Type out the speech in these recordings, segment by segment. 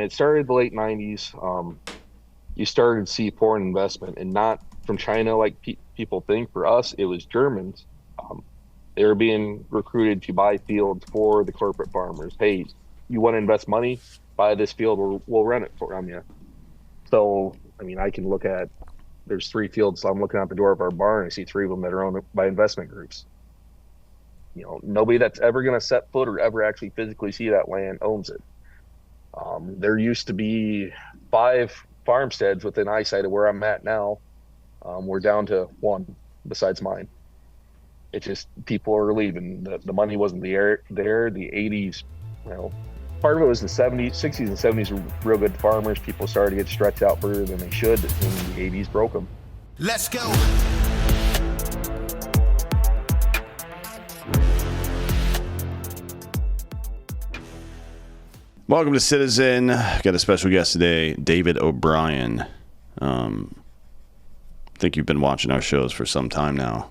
when it started the late 90s, you started to see foreign investment, and not from China like people think. For us, it was Germans. Um, they were being recruited to buy fields for the corporate farmers. Hey, you want to invest money? Buy this field, we'll rent it from you. So, I mean, I can look at there's three fields. I'm looking out the door of our barn. I see three of them that are owned by investment groups. Nobody that's ever going to set foot or ever actually physically see that land owns it. There used to be five farmsteads within eyesight of where I'm at now. We're down to one besides mine. It's just people are leaving. The money wasn't there. The 80s, part of it was the 70s, 60s, and 70s were real good farmers. People started to get stretched out further than they should, and the 80s broke them. Let's go. Welcome to Citizen. Got a special guest today, David O'Brien. I think you've been watching our shows for some time now.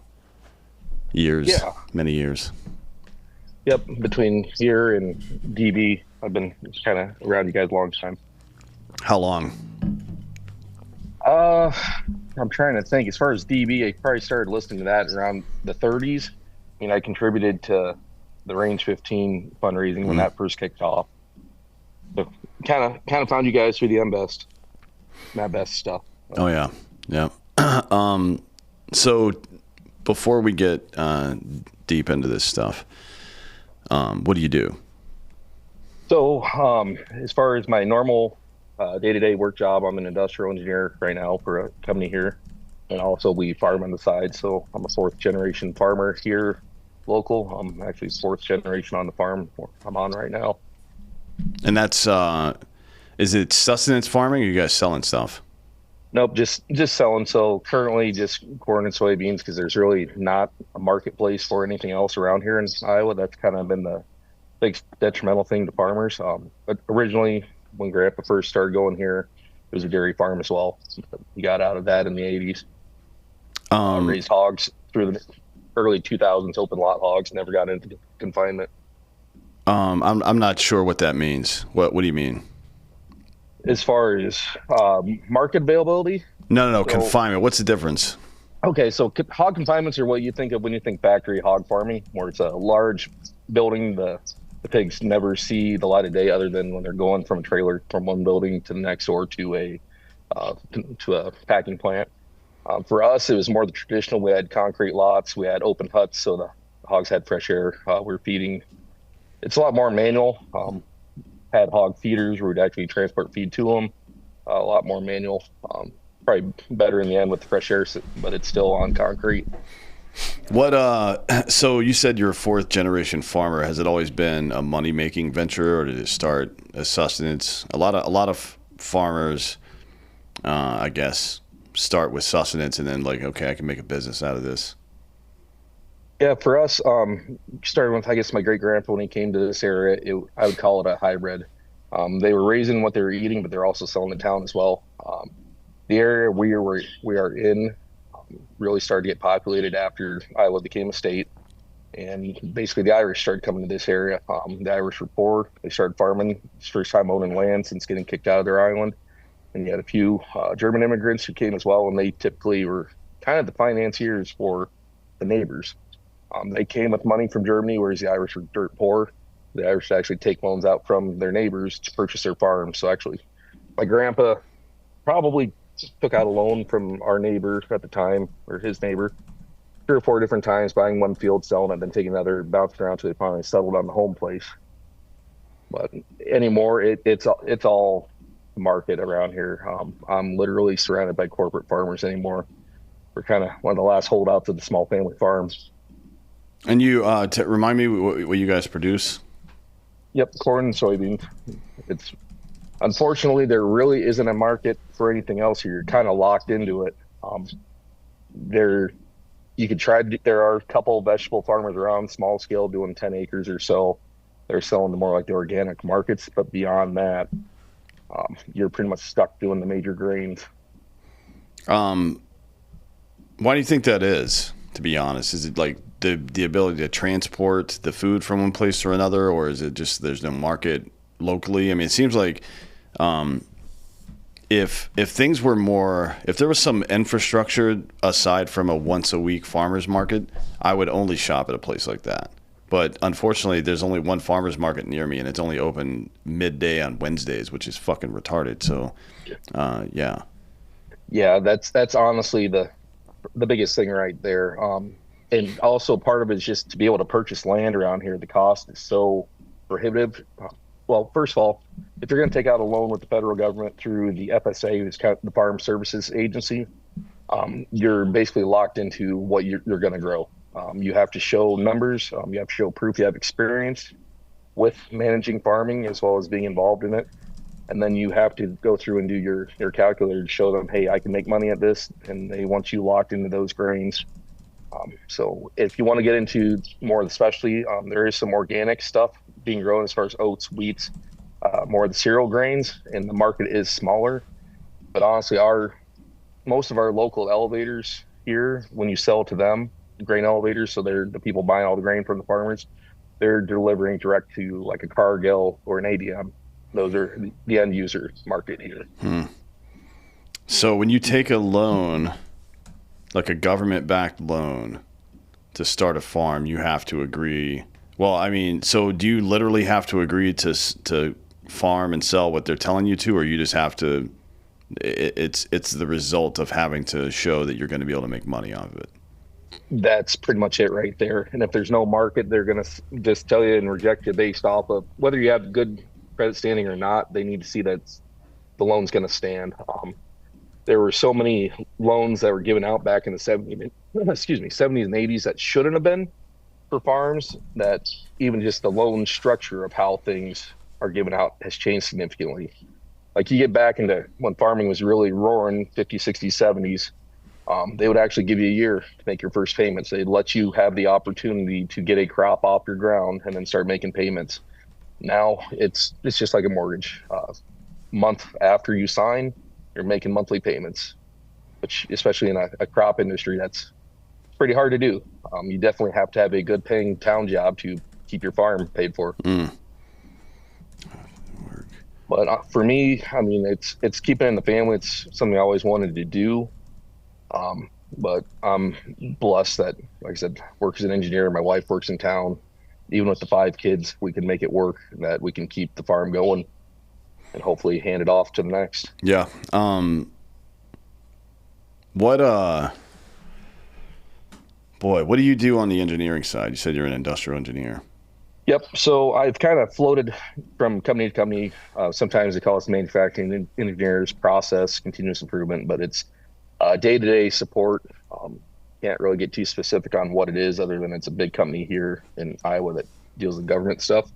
Years, many years. Yep, between here and DB, I've been kind of around you guys a long time. How long? I'm trying to think. As far as DB, I probably started listening to that around the 30s. I mean, I contributed to the Range 15 fundraising when that first kicked off. So kind of found you guys through the Matt Best stuff. Oh yeah. So before we get deep into this stuff, what do you do? So as far as my normal day-to-day work job, I'm an industrial engineer right now for a company here, and also we farm on the side. So I'm a fourth generation farmer here, local. I'm actually fourth generation on the farm I'm on right now. And that's is it sustenance farming, or you guys selling stuff? Nope, just selling. So currently just corn and soybeans, because there's really not a marketplace for anything else around here in Iowa. That's kind of been the big detrimental thing to farmers. But originally, when Grandpa first started going here, it was a dairy farm as well. He got out of that in the 80s. Raised hogs through the early 2000s, open lot hogs, never got into confinement. I'm not sure what that means. What do you mean? As far as market availability? No, confinement. What's the difference? Okay, so hog confinements are what you think of when you think factory hog farming, where it's a large building. The pigs never see the light of day other than when they're going from a trailer from one building to the next, or to a packing plant. For us, it was more the traditional. We had concrete lots, we had open huts, so the hogs had fresh air. We're feeding. It's a lot more manual. Had hog feeders where we'd actually transport feed to them. A lot more manual. Probably better in the end with the fresh air, but it's still on concrete. So you said you're a fourth generation farmer. Has it always been a money making venture, or did it start as sustenance? A lot of farmers, I guess, start with sustenance and then like, okay, I can make a business out of this. Yeah, for us, started with, I guess, my great grandpa when he came to this area. I would call it a hybrid. They were raising what they were eating, but they're also selling in town as well. The area we are in really started to get populated after Iowa became a state, and basically the Irish started coming to this area. The Irish were poor. They started farming. It's the first time owning land since getting kicked out of their island. And you had a few German immigrants who came as well, and they typically were kind of the financiers for the neighbors. They came with money from Germany, whereas the Irish were dirt poor. The Irish actually take loans out from their neighbors to purchase their farms. So actually, my grandpa probably took out a loan from our neighbor at the time, or his neighbor, 3 or 4 different times, buying one field, selling it, then taking another, bouncing around till they finally settled on the home place. But anymore, it's all market around here. I'm literally surrounded by corporate farmers anymore. We're kind of one of the last holdouts of the small family farms. And you, remind me what you guys produce? Yep, corn and soybeans. It's unfortunately there really isn't a market for anything else here. You're kind of locked into it. You could try. There are a couple of vegetable farmers around, small scale, doing 10 acres or so. They're selling to more like the organic markets, but beyond that, you're pretty much stuck doing the major grains. Why do you think that is? To be honest, is it like the ability to transport the food from one place to another, or is it just there's no market locally? I mean, it seems like If things were more, if there was some infrastructure aside from a once a week farmers market, I would only shop at a place like that. But unfortunately, there's only one farmers market near me, and it's only open midday on Wednesdays, which is fucking retarded. So, yeah. Yeah, that's honestly the biggest thing right there. And also part of it is just to be able to purchase land around here. The cost is so prohibitive. Well, first of all, if you're going to take out a loan with the federal government through the FSA, who's kind of the Farm Services Agency, you're basically locked into what you're going to grow. You have to show numbers. You have to show proof you have experience with managing farming as well as being involved in it. And then you have to go through and do your calculator to show them, hey, I can make money at this, and they want you locked into those grains. So if you want to get into more of the specialty, there is some organic stuff being grown as far as oats, wheats, more of the cereal grains, and the market is smaller. But honestly, most of our local elevators here, when you sell to them, grain elevators, so they're the people buying all the grain from the farmers, they're delivering direct to like a Cargill or an ADM. Those are the end user market here. So when you take a loan, like a government-backed loan, to start a farm, you have to agree. Well, I mean, so do you literally have to agree to farm and sell what they're telling you to, or you just have to? It's the result of having to show that you're going to be able to make money off of it. That's pretty much it right there. And if there's no market, they're going to just tell you and reject you based off of whether you have good credit standing or not. They need to see that the loan's going to stand. There were so many loans that were given out back in the 70s and 80s that shouldn't have been for farms, that even just the loan structure of how things are given out has changed significantly. Like you get back into when farming was really roaring, 50s, 60s, 70s, they would actually give you a year to make your first payments. They'd let you have the opportunity to get a crop off your ground and then start making payments. Now it's just like a mortgage. Month after you sign, you're making monthly payments, which especially in a crop industry, that's pretty hard to do. You definitely have to have a good paying town job to keep your farm paid for. But for me, I mean, it's keeping it in the family. It's something I always wanted to do. But I'm blessed that, like I said, work as an engineer. My wife works in town. Even with the 5 kids, we can make it work, that we can keep the farm going and hopefully hand it off to the next. Yeah. What do you do on the engineering side? You said you're an industrial engineer. Yep. So I've kind of floated from company to company. Sometimes they call us manufacturing engineers, process, continuous improvement, but it's day-to-day support. Can't really get too specific on what it is, other than it's a big company here in Iowa that deals with government stuff.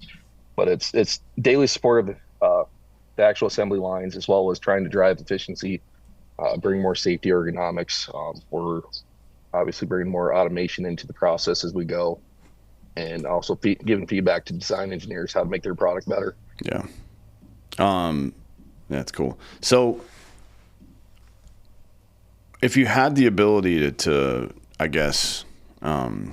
But it's daily support of the actual assembly lines, as well as trying to drive efficiency, bring more safety ergonomics. We're obviously bringing more automation into the process as we go, and also giving feedback to design engineers how to make their product better. Yeah. That's cool. So if you had the ability to I guess, to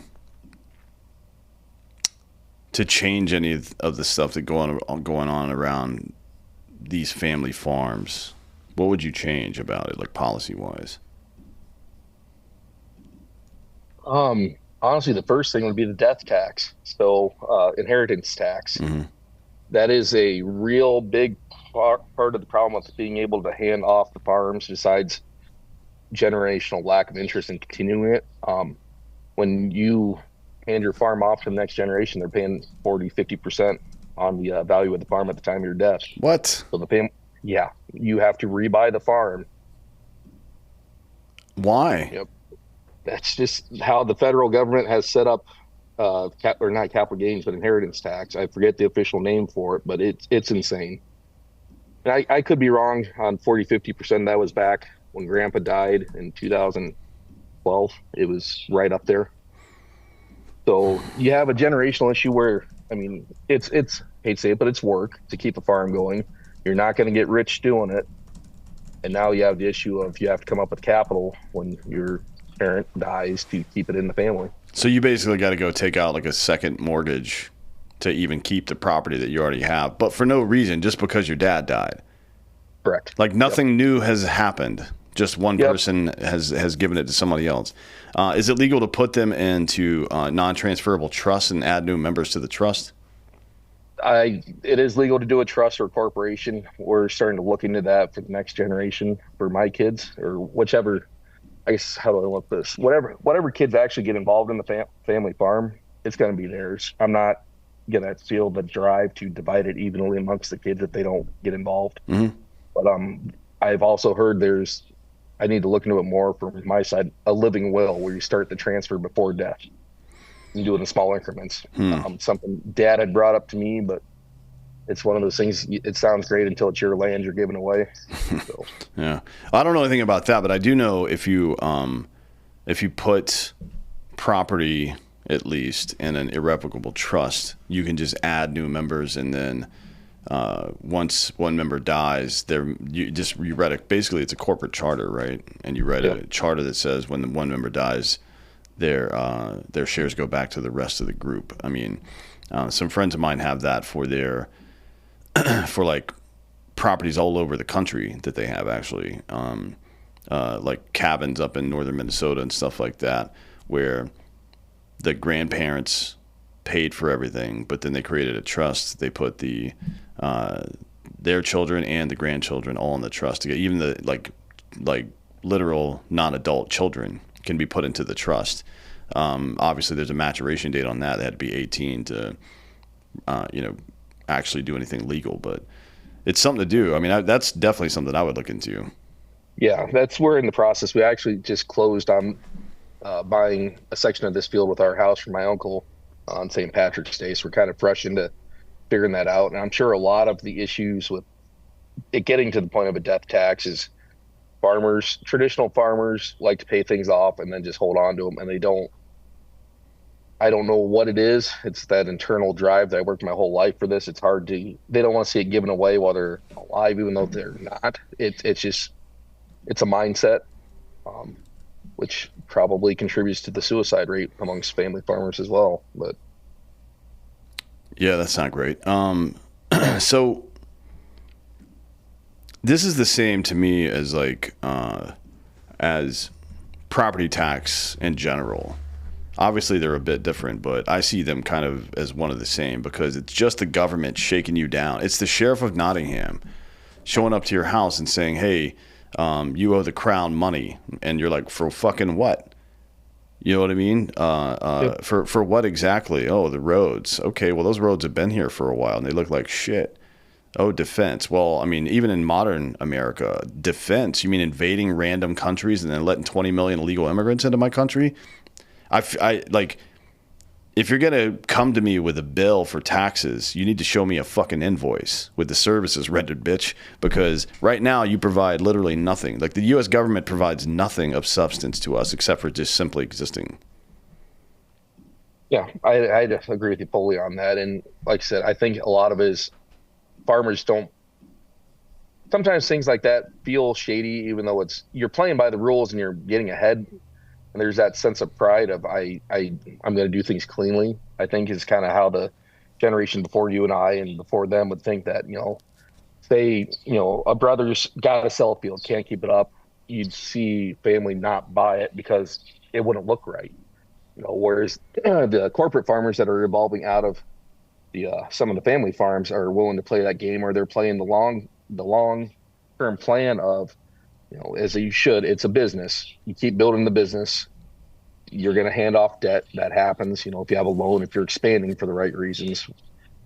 change any of the stuff that going on around these family farms, what would you change about it, like policy wise? Honestly, the first thing would be the death tax. So, inheritance tax. Mm-hmm. That is a real big part of the problem with being able to hand off the farms, besides generational lack of interest in continuing it. When you hand your farm off to the next generation, they're paying 40-50% on the value of the farm at the time of your death. What? So you have to rebuy the farm. Why? Yep. That's just how the federal government has set up, or not capital gains, but inheritance tax. I forget the official name for it, but it's insane. And I could be wrong on 40-50%. That was back when Grandpa died in 2012. It was right up there. So you have a generational issue where, I mean, it's hate to say it, but it's work to keep a farm going. You're not going to get rich doing it. And now you have the issue of you have to come up with capital when your parent dies to keep it in the family. So you basically got to go take out like a second mortgage to even keep the property that you already have, but for no reason, just because your dad died. Correct. Like Yep. nothing new has happened. Just one Yep. person has given it to somebody else. Is it legal to put them into non-transferable trusts and add new members to the trust? It is legal to do a trust or corporation. We're starting to look into that for the next generation for my kids or whichever. I guess how do I look this? Whatever kids actually get involved in the family farm, it's going to be theirs. I'm not gonna feel the drive to divide it evenly amongst the kids if they don't get involved. Mm-hmm. But I've also heard I need to look into it more from my side, a living will where you start the transfer before death. You do it in small increments. Something Dad had brought up to me, but it's one of those things. It sounds great until it's your land you're giving away. So. Yeah, I don't know anything about that, but I do know if you put property at least in an irrevocable trust, you can just add new members, and then once one member dies, you write basically it's a corporate charter, right? And you write a charter that says when one member dies, their shares go back to the rest of the group. I mean, some friends of mine have that for their for like properties all over the country that they have actually, like cabins up in northern Minnesota and stuff like that, where the grandparents paid for everything, but then they created a trust. They put their children and the grandchildren all in the trust together. Even the like literal non-adult children can be put into the trust. Obviously, there's a maturation date on that. They had to be 18 to, actually do anything legal. But it's something to do. I mean, that's definitely something I would look into. Yeah, we're in the process. We actually just closed on buying a section of this field with our house from my uncle on St. Patrick's Day. So we're kind of fresh into figuring that out. And I'm sure a lot of the issues with it getting to the point of a death tax is traditional farmers like to pay things off and then just hold on to them. And I don't know what it is. It's that internal drive that I worked my whole life for this. They don't want to see it given away while they're alive, even though they're not. It's a mindset, which probably contributes to the suicide rate amongst family farmers as well. But yeah, that's not great. So this is the same to me as as property tax in general. Obviously, they're a bit different, but I see them kind of as one of the same because it's just the government shaking you down. It's the sheriff of Nottingham showing up to your house and saying, hey, you owe the crown money. And you're like, for fucking what? You know what I mean? Yep. For what exactly? Oh, the roads. Okay, well, those roads have been here for a while, and they look like shit. Oh, defense. Well, I mean, even in modern America, defense, you mean invading random countries and then letting 20 million illegal immigrants into my country? I like, if you're going to come to me with a bill for taxes, you need to show me a fucking invoice with the services rendered, bitch, because right now you provide literally nothing. Like, the U.S. government provides nothing of substance to us except for just simply existing. yeah, I agree with you fully on that. And like I said, I think a lot of it is farmers don't. Sometimes things like that feel shady, even though you're playing by the rules and you're getting ahead. And there's that sense of pride of I'm going to do things cleanly. I think is kind of how the generation before you and I and before them would think that, say, a brother's got a cell field, can't keep it up. You'd see family not buy it because it wouldn't look right. Whereas the corporate farmers that are evolving out of some of the family farms are willing to play that game, or they're playing the long term plan of, as you should. It's a business. You keep building the business. You're going to hand off debt. That happens. If you have a loan, if you're expanding for the right reasons.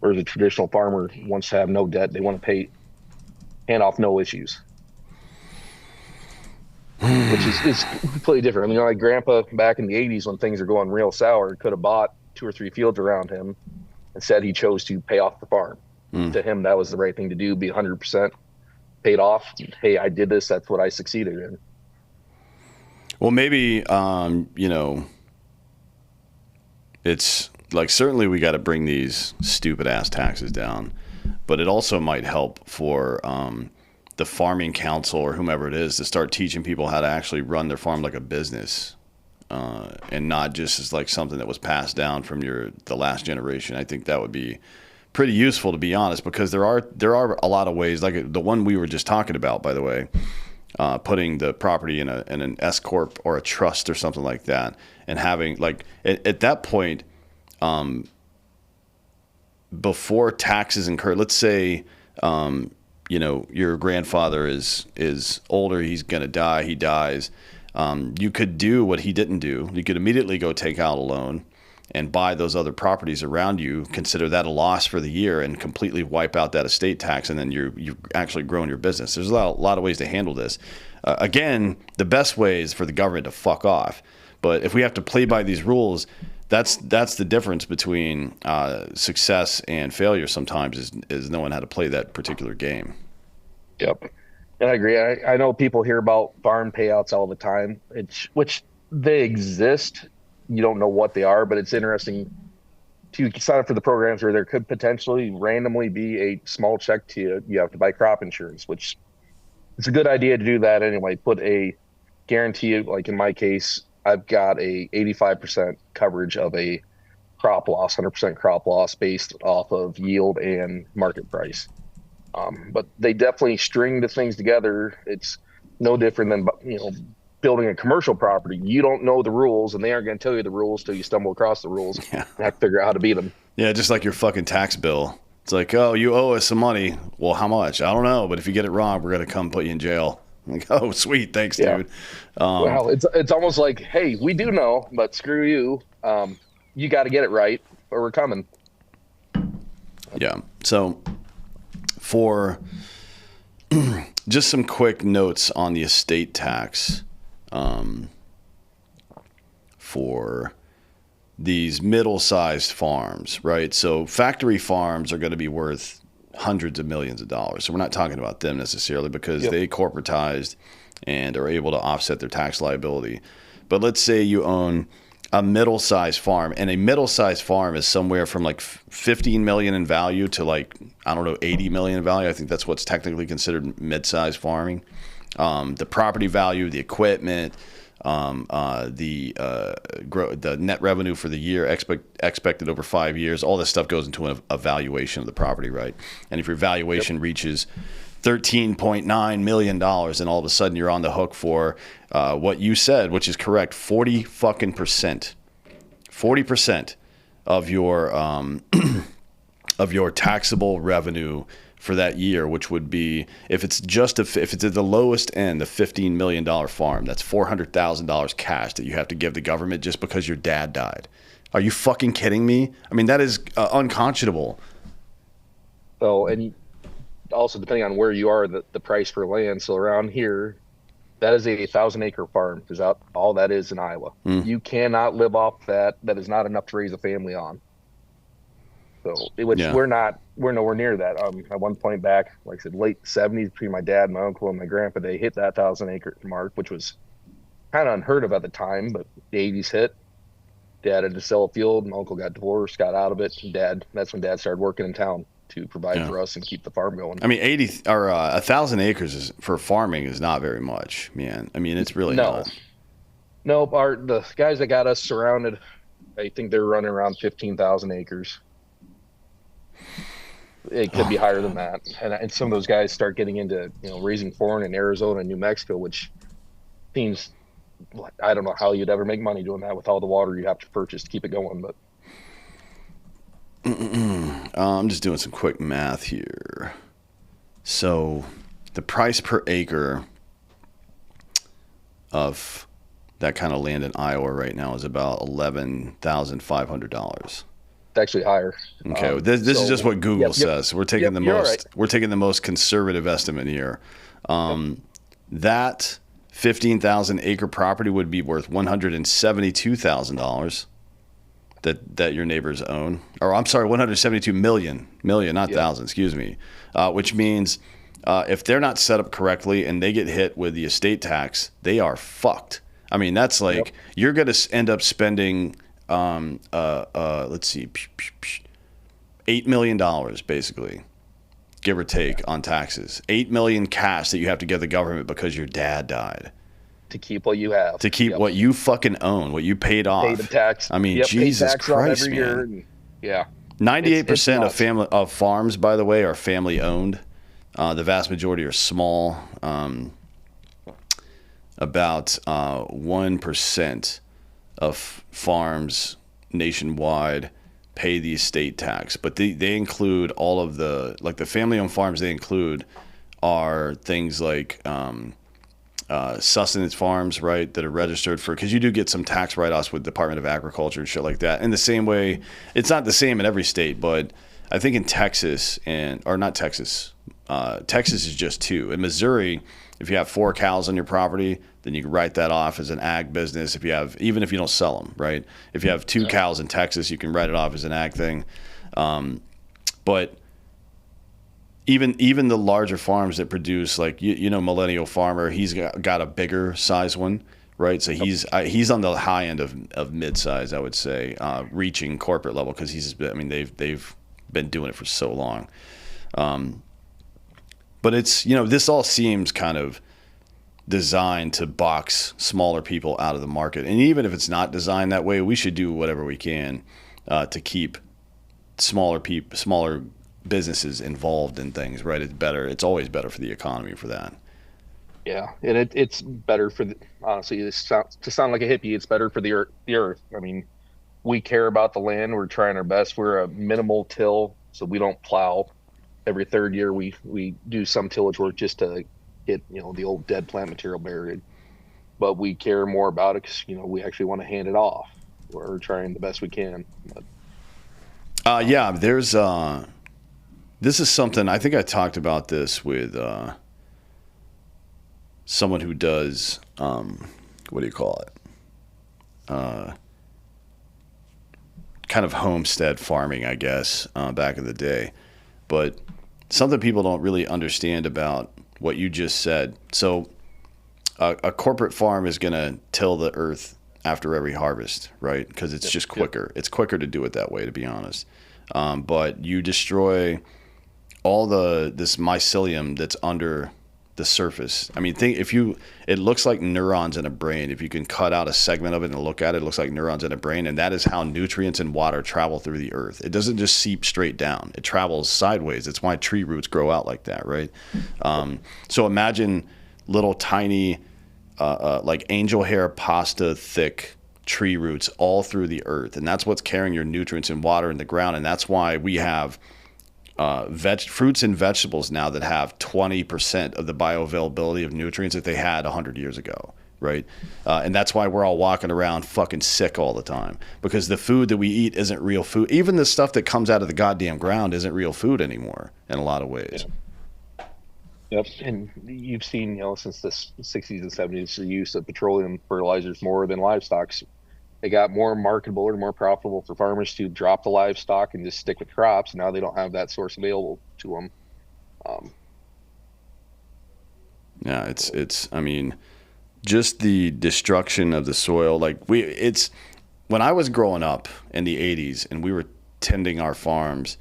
Whereas a traditional farmer wants to have no debt. They want to hand off no issues. Which is completely different. I mean, like Grandpa back in the 80s when things are going real sour, could have bought 2 or 3 fields around him. Instead, he chose to pay off the farm. To him, that was the right thing to do, be 100% paid off. Hey, I did this. That's what I succeeded in. Well, maybe, it's like, certainly we got to bring these stupid ass taxes down, but it also might help for the farming council or whomever it is to start teaching people how to actually run their farm like a business, and not just as like something that was passed down from the last generation. I think that would be pretty useful, to be honest, because there are a lot of ways, like the one we were just talking about, by the way, putting the property in an S corp or a trust or something like that, and having like at that point, before taxes incurred. Let's say your grandfather is older, he's gonna die, he dies. You could do what he didn't do. You could immediately go take out a loan and buy those other properties around you, consider that a loss for the year, and completely wipe out that estate tax, and then you've actually grown your business. There's a lot of ways to handle this. Again, the best way is for the government to fuck off. But if we have to play by these rules, that's the difference between success and failure sometimes is knowing how to play that particular game. Yep. And I agree. I know people hear about farm payouts all the time, which they exist. You don't know what they are, but it's interesting to sign up for the programs where there could potentially randomly be a small check to you. You have to buy crop insurance, which it's a good idea to do that anyway. Put a guarantee, like in my case, I've got a 85% coverage of a crop loss, 100% crop loss based off of yield and market price. But they definitely string the things together. It's no different than, building a commercial property. You don't know the rules, and they aren't going to tell you the rules till you stumble across the rules and have to figure out how to beat them. Yeah, just like your fucking tax bill. It's like, oh, you owe us some money. Well, how much? I don't know, but if you get it wrong, we're going to come put you in jail. I'm like, oh, sweet, thanks, dude. Well, it's almost like, hey, we do know, but screw you. You got to get it right, or we're coming. Yeah. So for just some quick notes on the estate tax. For these middle-sized farms, right? So factory farms are going to be worth hundreds of millions of dollars. So we're not talking about them necessarily because they corporatized and are able to offset their tax liability. But let's say you own a middle-sized farm, and a middle-sized farm is somewhere from like 15 million in value to like, I don't know, 80 million in value. I think that's what's technically considered mid-sized farming. The property value, the equipment, the net revenue for the year expected over 5 years, all this stuff goes into a valuation of the property, right? And if your valuation reaches $13.9 million, and all of a sudden you're on the hook for what you said, which is correct, 40% of your of your taxable revenue for that year, which would be, if it's at the lowest end, the $15 million farm, that's $400,000 cash that you have to give the government just because your dad died. Are you fucking kidding me? I mean, that is unconscionable. So, and also depending on where you are, the price for land. So around here, that is a 1,000-acre farm, because all that is in Iowa. You cannot live off that. That is not enough to raise a family on. So, we're nowhere near that. At one point back, like I said, late 70s, between my dad, my uncle, and my grandpa, they hit that 1,000-acre mark, which was kind of unheard of at the time. But the 80s hit. Dad had to sell a field. My uncle got divorced, got out of it. And that's when Dad started working in town to provide for us and keep the farm going. I mean, 1,000 acres for farming is not very much, man. I mean, it's really not. No, the guys that got us surrounded, I think they're running around 15,000 acres. It could be higher than that. And some of those guys start getting into, raising corn in Arizona and New Mexico, which seems, I don't know how you'd ever make money doing that with all the water you have to purchase to keep it going. But I'm just doing some quick math here. So the price per acre of that kind of land in Iowa right now is about $11,500. It's actually higher. Okay, this is just what Google says. We're taking we're taking the most conservative estimate here. That 15,000 acre property would be worth $172,000 that your neighbors own. Or I'm sorry, 172 million, not thousand, excuse me. Which means if they're not set up correctly and they get hit with the estate tax, they are fucked. I mean, that's like you're going to end up spending let's see, $8 million basically, give or take, on taxes. $8 million cash that you have to give the government because your dad died. To keep what you have. To keep what you fucking own, what you paid off. Pay the tax. I mean, Jesus Christ, every man. year. It's 98% nuts. of farms, by the way, are family owned. The vast majority are small. About 1% of farms nationwide pay the estate tax, but they include all of the family owned farms they include are things like sustenance farms, right, that are registered for, because you do get some tax write-offs with Department of Agriculture and shit like that. In the same way, it's not the same in every state, but I think in Texas or not Texas, Texas is just two. In Missouri, if you have 4 cows on your property, then you can write that off as an ag business. Even if you don't sell them, right? If you have 2 cows in Texas, you can write it off as an ag thing. But even the larger farms that produce, like Millennial Farmer, he's got a bigger size one, right? So he's on the high end of mid size, I would say, reaching corporate level, because they've been doing it for so long. But it's this all seems kind of designed to box smaller people out of the market, and even if it's not designed that way, we should do whatever we can to keep smaller businesses involved in things, right? It's always better for the economy for that. Yeah, and it's better for honestly, to sound like a hippie, it's better for the earth. I mean, we care about the land. We're trying our best. We're a minimal till, so we don't plow. Every third year, we do some tillage work just to get the old dead plant material buried. But we care more about it because we actually want to hand it off. We're trying the best we can. But, yeah, there's this is something I think I talked about this with someone who does what do you call it? Kind of homestead farming, I guess, back in the day. But something people don't really understand about what you just said. So a corporate farm is going to till the earth after every harvest, right? Because it's just quicker. It's quicker to do it that way, to be honest. But you destroy all this mycelium that's under the surface. I mean, it looks like neurons in a brain. If you can cut out a segment of it and look at it, it looks like neurons in a brain. And that is how nutrients and water travel through the earth. It doesn't just seep straight down. It travels sideways. It's why tree roots grow out like that, right? So imagine little tiny, like angel hair pasta thick tree roots all through the earth. And that's what's carrying your nutrients and water in the ground. And that's why we have fruits and vegetables now that have 20% of the bioavailability of nutrients that they had 100 years ago, right? And that's why we're all walking around fucking sick all the time, because the food that we eat isn't real food. Even the stuff that comes out of the goddamn ground isn't real food anymore in a lot of ways. Yep, and you've seen since the 60s and 70s the use of petroleum fertilizers more than livestock. They got more marketable or more profitable for farmers to drop the livestock and just stick with crops. Now they don't have that source available to them. Yeah, I mean, just the destruction of the soil. When I was growing up in the 80s and we were tending our farms,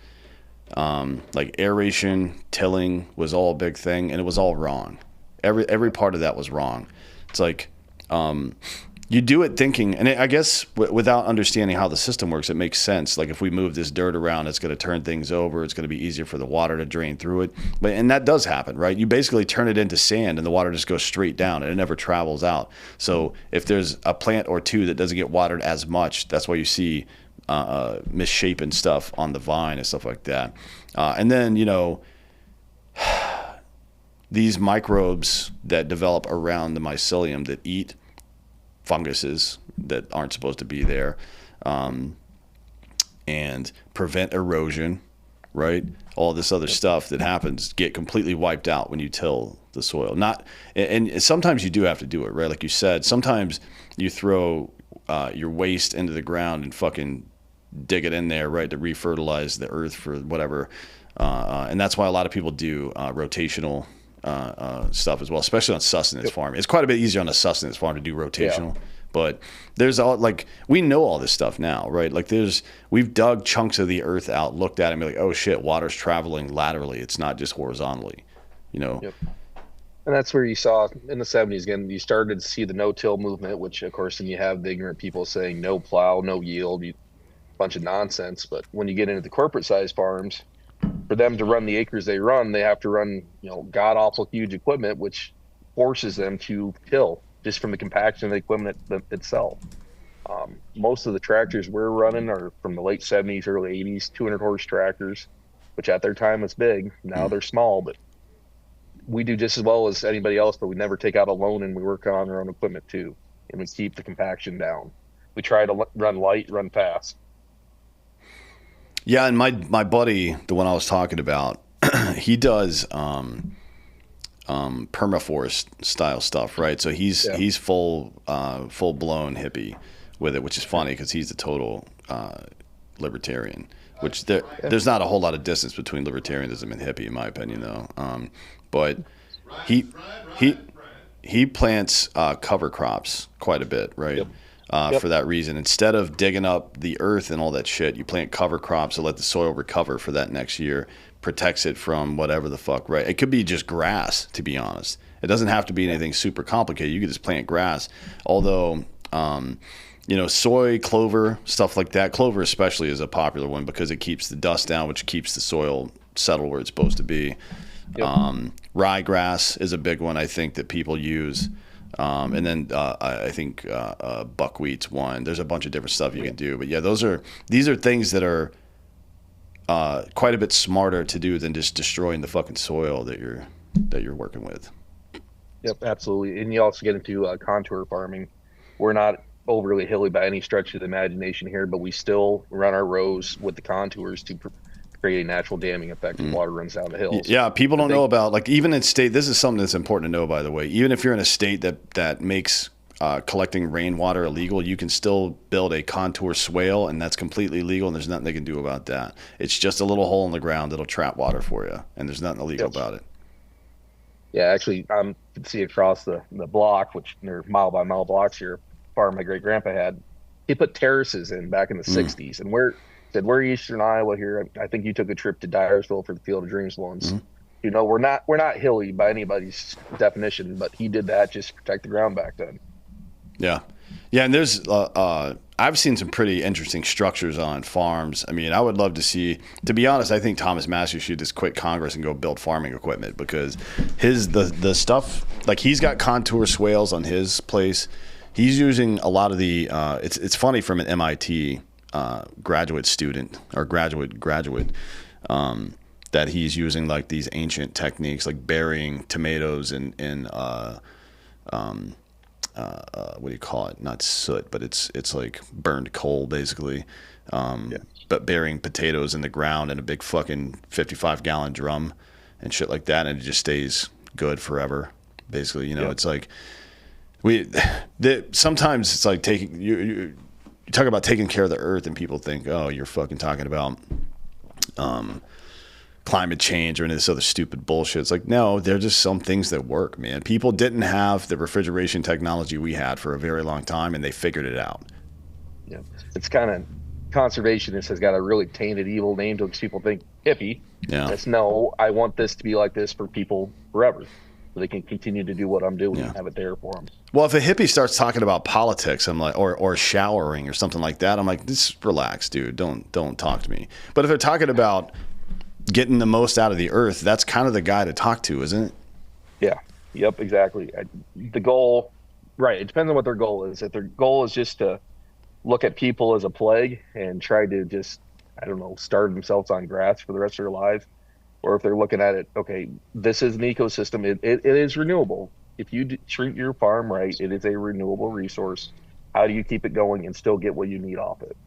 like aeration, tilling was all a big thing, and it was all wrong. Every part of that was wrong. It's like, you do it thinking, and I guess without understanding how the system works, it makes sense. Like if we move this dirt around, it's going to turn things over. It's going to be easier for the water to drain through it. And that does happen, right? You basically turn it into sand and the water just goes straight down and it never travels out. So if there's a plant or two that doesn't get watered as much, that's why you see misshapen stuff on the vine and stuff like that. And then, these microbes that develop around the mycelium that eat funguses that aren't supposed to be there, and prevent erosion, right? All this other stuff that happens get completely wiped out when you till the soil. And sometimes you do have to do it, right? Like you said, sometimes you throw your waste into the ground and fucking dig it in there, right, to refertilize the earth for whatever. And that's why a lot of people do rotational stuff as well, especially on sustenance farming. It's quite a bit easier on a sustenance farm to do rotational, but there's we know all this stuff now, right? Like we've dug chunks of the earth out, looked at it and be like, oh shit, water's traveling laterally. It's not just horizontally, Yep. And that's where you saw in the 70s, again, you started to see the no-till movement, which of course, then you have the ignorant people saying no plow, no yield. bunch of nonsense. But when you get into the corporate size farms, for them to run the acres they run, they have to run, god awful huge equipment, which forces them to till just from the compaction of the equipment itself. Most of the tractors we're running are from the late 70s, early 80s, 200 horse tractors, which at their time was big. Now they're small, but we do just as well as anybody else, but we never take out a loan, and we work on our own equipment too. And we keep the compaction down. We try to run light, run fast. Yeah, and my buddy, the one I was talking about, he does permaforest style stuff, right? So he's full blown hippie with it, which is funny because he's a total libertarian. Which there's not a whole lot of distance between libertarianism and hippie, in my opinion, though. But he plants cover crops quite a bit, right? Yep. For that reason, instead of digging up the earth and all that shit, you plant cover crops to let the soil recover for that next year, protects it from whatever the fuck, right? It could be just grass, to be honest. It doesn't have to be anything super complicated. You could just plant grass. Although, soy, clover, stuff like that. Clover especially is a popular one because it keeps the dust down, which keeps the soil settled where it's supposed to be. Yep. Ryegrass is a big one, I think, that people use. And then I think buckwheat's one. There's a bunch of different stuff you can do. But yeah, these are things that are quite a bit smarter to do than just destroying the fucking soil that you're working with. Yep, absolutely. And you also get into contour farming. We're not overly hilly by any stretch of the imagination here, but we still run our rows with the contours to create a natural damming effect when water runs down the hills. Yeah, people don't know about, like, even in state, this is something that's important to know, by the way. Even if you're in a state that makes collecting rainwater illegal, you can still build a contour swale, and that's completely legal, and there's nothing they can do about that. It's just a little hole in the ground that'll trap water for you, and there's nothing illegal about it. Yeah, actually, you can see across the block, which they're mile by mile blocks here, farm my great grandpa had. He put terraces in back in the 60s, and we're Eastern Iowa here. I think you took a trip to Dyersville for the Field of Dreams once. We're not hilly by anybody's definition, but he did that just to protect the ground back then. Yeah, and there's I've seen some pretty interesting structures on farms. I mean, I would love to see. To be honest, I think Thomas Massie should just quit Congress and go build farming equipment because the stuff, like, he's got contour swales on his place. He's using a lot of the. It's funny, from an MIT graduate student or graduate that he's using, like, these ancient techniques, like burying tomatoes in what do you call it? Not soot, but it's like burned coal, basically. But burying potatoes in the ground in a big fucking 55-gallon drum and shit like that, and it just stays good forever. Basically, it's like sometimes it's like taking you talk about taking care of the earth, and people think, oh, you're fucking talking about climate change or any of this other stupid bullshit. It's like, no, there are just some things that work, man. People didn't have the refrigeration technology we had for a very long time, and they figured it out. Yeah, it's kind of conservationist has got a really tainted, evil name to it because people think hippie. Yeah. It's no, I want this to be like this for people forever, so they can continue to do what I'm doing and have it there for them. Well, if a hippie starts talking about politics, I'm like, or showering or something like that, I'm like, just relax, dude. Don't talk to me. But if they're talking about getting the most out of the earth, that's kind of the guy to talk to, isn't it? Yeah. Yep. Exactly. The goal, right? It depends on what their goal is. If their goal is just to look at people as a plague and try to just, I don't know, starve themselves on grass for the rest of their lives, or if they're looking at it, okay, this is an ecosystem. It is renewable. If you treat your farm right, it is a renewable resource. How do you keep it going and still get what you need off it?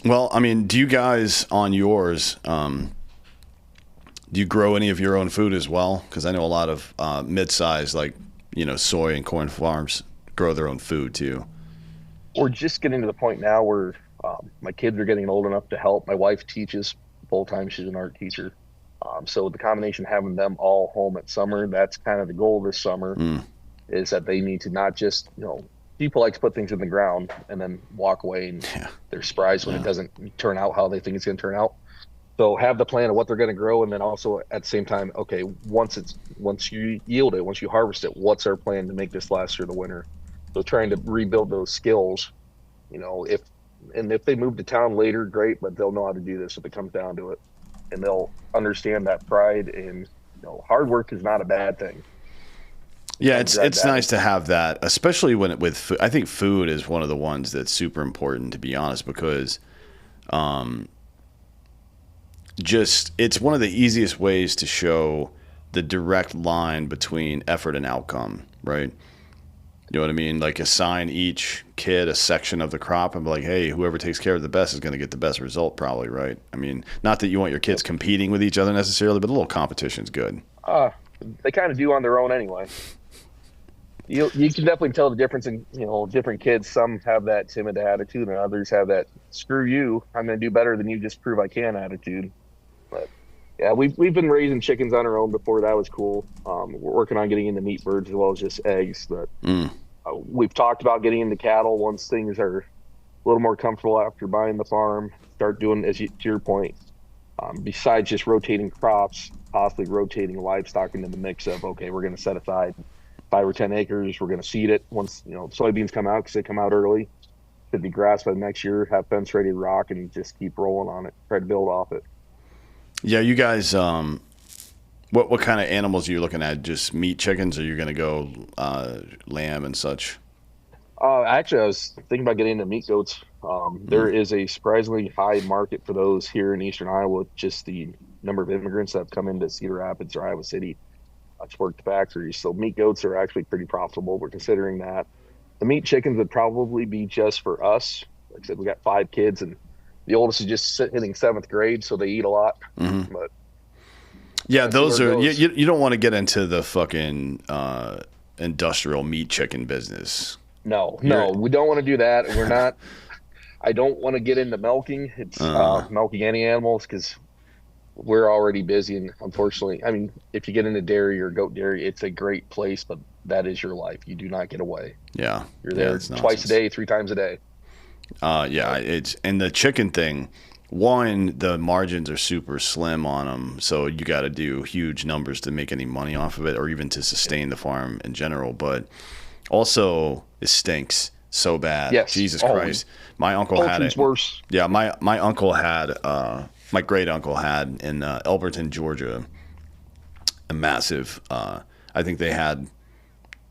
Well, I mean, do you guys on yours, do you grow any of your own food as well? Because I know a lot of mid-size, like, soy and corn farms grow their own food too. We're just getting to the point now where my kids are getting old enough to help. My wife teaches full-time. She's an art teacher. So the combination of having them all home at summer, that's kind of the goal this summer, is that they need to not just, people like to put things in the ground and then walk away, and they're surprised when it doesn't turn out how they think it's going to turn out. So have the plan of what they're going to grow, and then also at the same time, okay, once you yield it, once you harvest it, what's our plan to make this last through the winter? So trying to rebuild those skills, if And if they move to town later, great, but they'll know how to do this if it comes down to it, and they'll understand that pride and hard work is not a bad thing. Yeah, it's nice to have that, especially when with food. I think food is one of the ones that's super important, to be honest, because just it's one of the easiest ways to show the direct line between effort and outcome, right? You know what I mean? Like assign each kid a section of the crop and be like, hey, whoever takes care of the best is going to get the best result, probably, right? I mean, not that you want your kids competing with each other necessarily, but a little competition's good. They kind of do on their own anyway. You can definitely tell the difference in different kids. Some have that timid attitude, and others have that screw you, I'm going to do better than you, just prove I can attitude. But yeah, we've been raising chickens on our own before. That was cool. We're working on getting into meat birds as well as just eggs. But we've talked about getting into cattle once things are a little more comfortable after buying the farm. Start doing, to your point, besides just rotating crops, possibly rotating livestock into the mix of, okay, we're going to set aside 5 or 10 acres. We're going to seed it once soybeans come out, because they come out early. Should be grass by the next year. Have fence ready to rock and just keep rolling on it. Try to build off it. Yeah, you guys. What kind of animals are you looking at? Just meat chickens, or are you going to go lamb and such? Actually, I was thinking about getting into meat goats. There is a surprisingly high market for those here in eastern Iowa. Just the number of immigrants that have come into Cedar Rapids or Iowa City to work the factories. So meat goats are actually pretty profitable. We're considering that. The meat chickens would probably be just for us. Like I said, we got 5 kids, and the oldest is just hitting 7th grade, so they eat a lot. Mm-hmm. But yeah, those are you don't want to get into the fucking industrial meat chicken business. No, we don't want to do that. We're not. I don't want to get into milking. It's milking any animals, because we're already busy, and unfortunately, I mean, if you get into dairy or goat dairy, it's a great place, but that is your life. You do not get away. Yeah, you're there twice a day, 3 times a day. Yeah, it's and the chicken thing. One, the margins are super slim on them, so you got to do huge numbers to make any money off of it, or even to sustain the farm in general. But also, it stinks so bad. Yes. Jesus Christ, my uncle had it. Worse. Yeah, my uncle had. My great uncle had in Elberton, Georgia, a massive. I think they had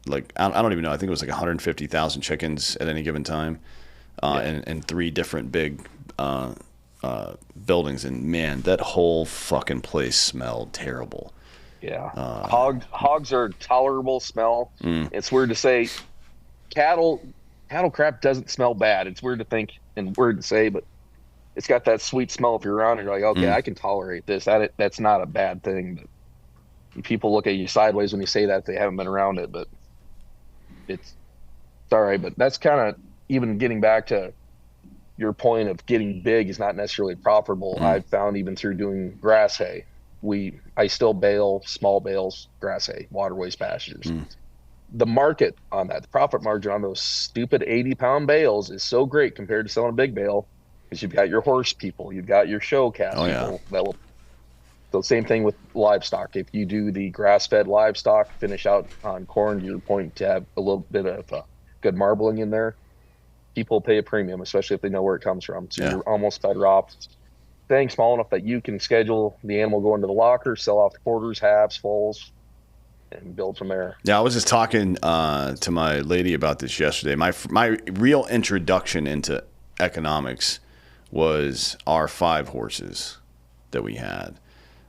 like I don't even know. I think it was like 150,000 chickens at any given time, and 3 different big buildings. And man, that whole fucking place smelled terrible. Yeah, hogs are tolerable smell. It's weird to say. Cattle crap doesn't smell bad. It's weird to think and weird to say, but it's got that sweet smell. If you're around it, you're like, okay, I can tolerate this. That's not a bad thing. But people look at you sideways when you say that if they haven't been around it. But it's all right. But that's kind of even getting back to your point of getting big is not necessarily profitable. I've found even through doing grass hay, I still bale small bales, grass hay, waterways, pastures. The market on that, the profit margin on those stupid 80-pound bales is so great compared to selling a big bale, because you've got your horse people, you've got your show cats people that will. So same thing with livestock. If you do the grass-fed livestock, finish out on corn, to your point, to have a little bit of good marbling in there, people pay a premium, especially if they know where it comes from. So you're almost better off staying small enough that you can schedule the animal going to the locker, sell off the quarters, halves, fulls, and build from there. Yeah, I was just talking to my lady about this yesterday. My real introduction into economics was our 5 horses that we had.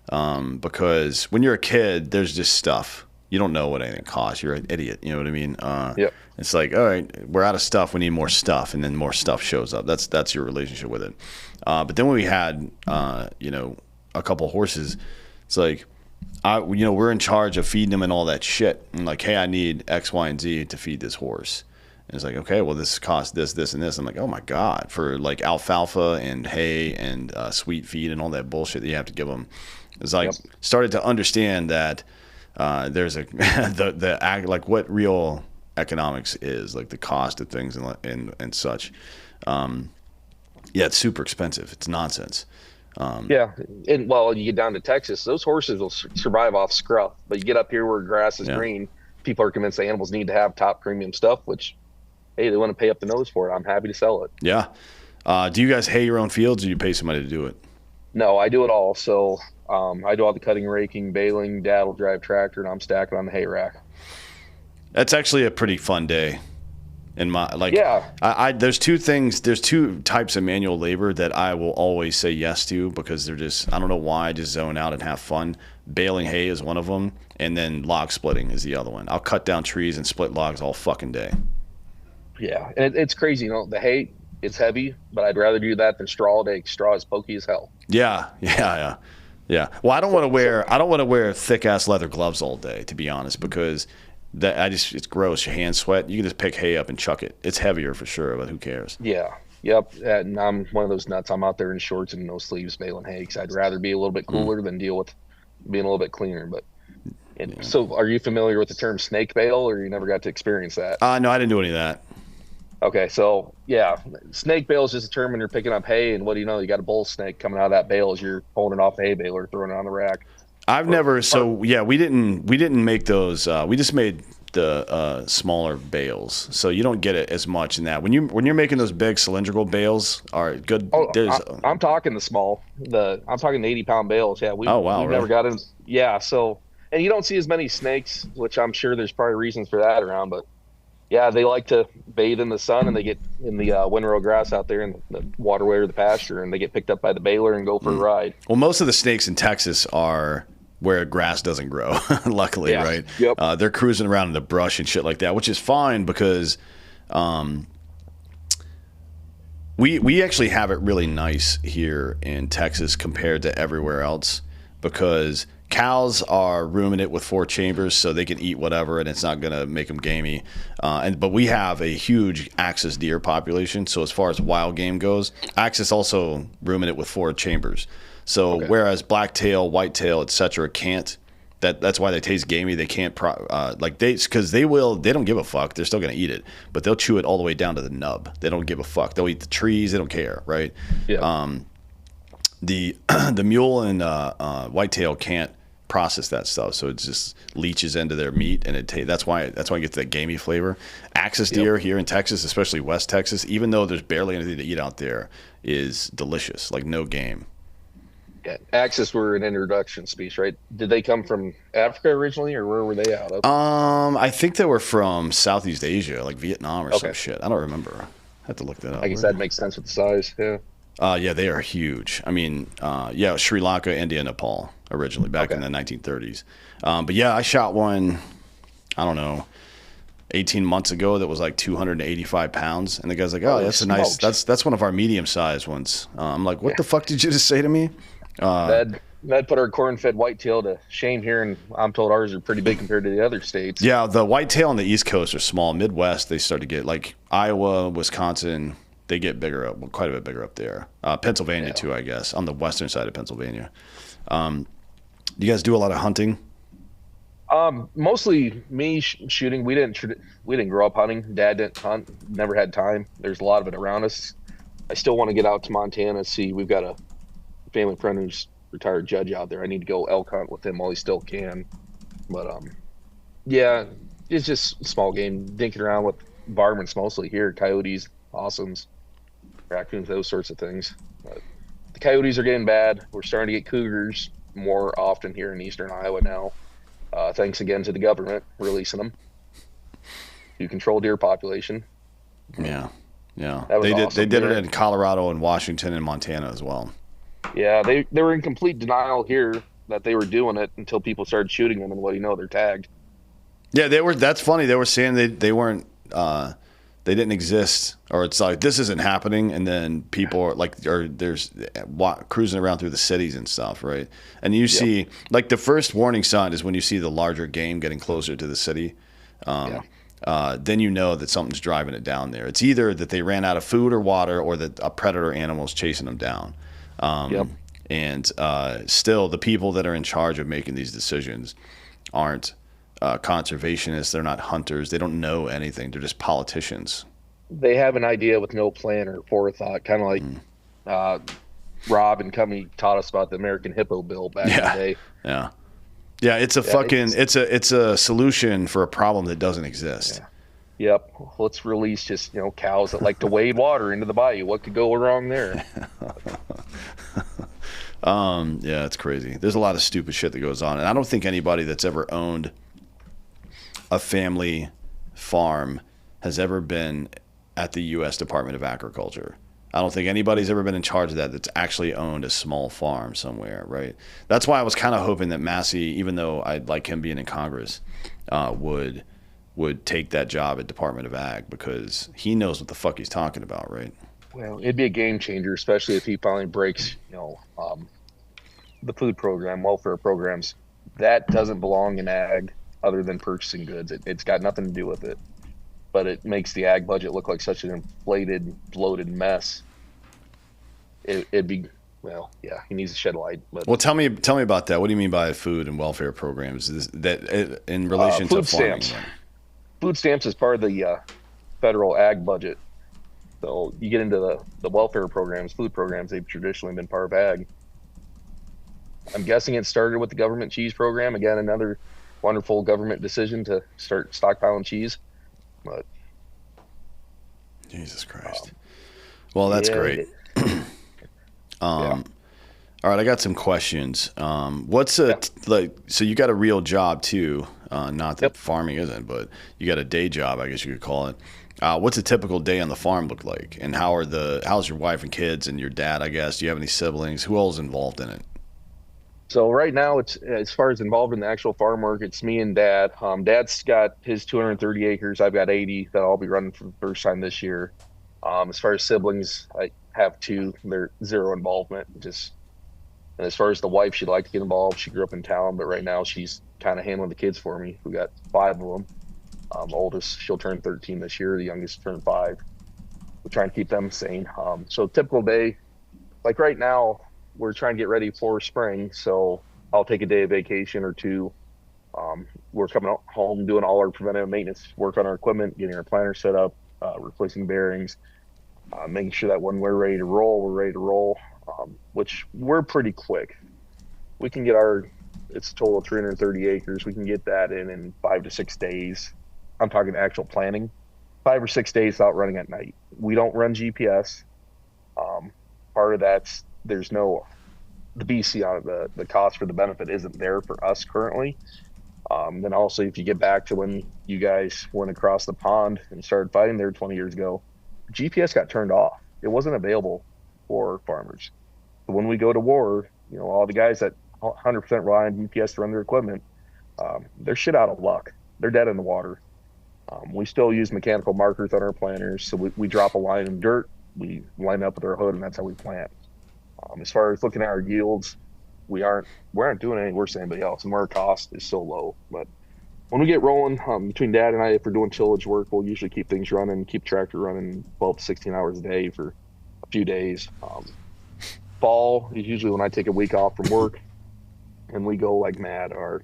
Because when you're a kid, there's just stuff. You don't know what anything costs. You're an idiot. You know what I mean? Yep. It's like, all right, we're out of stuff. We need more stuff. And then more stuff shows up. That's your relationship with it. But then when we had, a couple horses, it's like, we're in charge of feeding them and all that shit. And like, hey, I need X, Y, and Z to feed this horse. And it's like, okay, well, this costs this, and this. I'm like, oh my God, for like alfalfa and hay and sweet feed and all that bullshit that you have to give them. It's like, started to understand that there's like what real economics is, like the cost of things and such. It's super expensive. It's nonsense. And you get down to Texas, those horses will survive off scruff. But you get up here where grass is green, people are convinced the animals need to have top premium stuff, which, hey, they want to pay up the nose for it. I'm happy to sell it. Yeah. Do you guys hay your own fields, or do you pay somebody to do it? No, I do it all. So I do all the cutting, raking, baling. Dad will drive tractor, and I'm stacking on the hay rack. That's actually a pretty fun day. In my Yeah, there's two things. There's two types of manual labor that I will always say yes to because they're just, I don't know why, I just zone out and have fun. Baling hay is one of them, and then log splitting is the other one. I'll cut down trees and split logs all fucking day. yeah, and it's crazy. The hay, it's heavy, but I'd rather do that than straw all day. Straw is pokey as hell. Yeah. Well, I don't want to wear thick ass leather gloves all day, to be honest, because it's gross. Your hands sweat. You can just pick hay up and chuck it. It's heavier for sure, but who cares? Yeah, yep. And I'm one of those nuts. I'm out there in shorts and no sleeves baling hay because I'd rather be a little bit cooler than deal with being a little bit cleaner. So, are you familiar with the term snake bale, or you never got to experience that? No, I didn't do any of that. Okay, so yeah, snake bale is just a term when you're picking up hay, and what do you know? You got a bull snake coming out of that bale as you're pulling it off the hay baler, throwing it on the rack. We didn't make those. We just made the smaller bales, so you don't get it as much in that. When you're making those big cylindrical bales, are good. Oh, I'm talking the small. I'm talking the 80-pound bales. Yeah, we've really? never got in. Yeah, so and you don't see as many snakes, which I'm sure there's probably reasons for that around, but yeah, they like to bathe in the sun and they get in the windrow grass out there in the waterway or the pasture, and they get picked up by the baler and go for a ride. Well, most of the snakes in Texas are where grass doesn't grow, luckily, yeah. Right? Yep. They're cruising around in the brush and shit like that, which is fine because we actually have it really nice here in Texas compared to everywhere else because cows are rooming it with 4 chambers so they can eat whatever and it's not going to make them gamey. But we have a huge axis deer population. So as far as wild game goes, axis also rooming it with 4 chambers. So whereas blacktail, whitetail, etc. can't, that's why they taste gamey. They can't because they don't give a fuck. They're still gonna eat it, but they'll chew it all the way down to the nub. They don't give a fuck. They'll eat the trees. They don't care, right? Yeah. The mule and whitetail can't process that stuff, so it just leaches into their meat, and that's why it gets that gamey flavor. Axis deer here in Texas, especially West Texas, even though there's barely anything to eat out there, is delicious. Like no game. Yeah, Axis were an introduction species, right? Did they come from Africa originally, or where were they out of? I think they were from Southeast Asia, like Vietnam or some shit. I don't remember. I have to look that up. I guess that makes sense with the size. Yeah. Yeah, they are huge. I mean, Sri Lanka, India, Nepal originally back in the 1930s. But yeah, I shot one, I don't know, 18 months ago that was like 285 pounds. And the guy's like, oh, that's a nice, that's one of our medium-sized ones. I'm like, what the fuck did you just say to me? That put our corn-fed whitetail to shame here, and I'm told ours are pretty big compared to the other states. Yeah, the whitetail on the East Coast are small. Midwest, they start to get, like Iowa, Wisconsin, they get bigger up, quite a bit bigger up there. Pennsylvania too, I guess, on the western side of Pennsylvania. You guys do a lot of hunting? Mostly me shooting. We didn't grow up hunting. Dad didn't hunt. Never had time. There's a lot of it around us. I still want to get out to Montana. See, we've got a family friend who's retired judge out there. I need to go elk hunt with him while he still can. But yeah, it's just small game, dinking around with varmints mostly here. Coyotes, possums, raccoons, those sorts of things. But the coyotes are getting bad. We're starting to get cougars more often here in eastern Iowa now. Thanks again to the government releasing them to control deer population. Yeah. Awesome. They did it in Colorado and Washington and Montana as well. Yeah, they were in complete denial here that they were doing it until people started shooting them, and what do you know, they're tagged. Yeah, they were. That's funny. They were saying they weren't. They didn't exist, or it's like this isn't happening, and then people are like, or there's cruising around through the cities and stuff, right? And you see, like the first warning sign is when you see the larger game getting closer to the city. Then you know that something's driving it down there. It's either that they ran out of food or water, or that a predator animal is chasing them down. And still, the people that are in charge of making these decisions aren't conservationists. They're not hunters. They don't know anything. They're just politicians. They have an idea with no plan or forethought, kind of like Rob and company taught us about the American Hippo Bill back in the day. Yeah. It's a it's a solution for a problem that doesn't exist. Yep. Let's release just, cows that like to wade water into the bayou. What could go wrong there? Yeah, it's crazy. There's a lot of stupid shit that goes on, and I don't think anybody that's ever owned a family farm has ever been at the U.S. Department of Agriculture. I don't think anybody's ever been in charge of that that's actually owned a small farm somewhere, right? That's why I was kind of hoping that Massey, even though I like him being in Congress, would take that job at Department of Ag because he knows what the fuck he's talking about, right? Well, it'd be a game changer, especially if he finally breaks, the food program, welfare programs. That doesn't belong in ag other than purchasing goods. It's got nothing to do with it, but it makes the ag budget look like such an inflated, bloated mess. It'd be, well, yeah, he needs to shed light. But Well, tell me about that. What do you mean by food and welfare programs? Is that in relation to food farming? stamps. Food stamps is part of the federal ag budget. So you get into the welfare programs, food programs, they've traditionally been part of ag. I'm guessing it started with the government cheese program. Again, another wonderful government decision to start stockpiling cheese. But Jesus Christ. um, Well, that's yeah, great. yeah, All right, I got some questions. What's a yeah. like? So you got a real job too? Not that Yep. farming isn't, but you got a day job, I guess you could call it. What's a typical day on the farm look like? And how's your wife and kids and your dad? I guess. Do you have any siblings? Who else is involved in it? So right now, it's as far as involved in the actual farm work, it's me and Dad. Dad's got his 230 acres. I've got 80 that I'll be running for the first time this year. As far as siblings, I have two. They're zero involvement. Just and as far as the wife, she'd like to get involved. She grew up in town, but right now she's kind of handling the kids for me. We got five of them. The oldest, she'll turn 13 this year. The youngest turn five. We're trying to keep them sane. So typical day, like right now, we're trying to get ready for spring. So I'll take a day of vacation or two. We're coming home doing all our preventative maintenance work on our equipment, getting our planter set up, replacing bearings, making sure that when we're ready to roll, we're ready to roll. Which we're pretty quick. We can get it's a total of 330 acres. We can get that in 5 to 6 days. I'm talking actual planning. 5 or 6 days without running at night. We don't run GPS. Um, Part of that's there's no the BC on it. The cost for the benefit isn't there for us currently. Then also, if you get back to when you guys went across the pond and started fighting there 20 years ago, GPS got turned off. It wasn't available for farmers. So when we go to war, all the guys that 100% rely on GPS to run their equipment, they're shit out of luck. They're dead in the water. We still use mechanical markers on our planters. So we drop a line in dirt, we line up with our hood, and that's how we plant. As far as looking at our yields, we aren't doing any worse than anybody else, and our cost is so low. But when we get rolling, between Dad and I, if we're doing tillage work, we'll usually keep things running, keep tractor running 12 to 16 hours a day for a few days. Fall is usually when I take a week off from work, and we go like mad. Our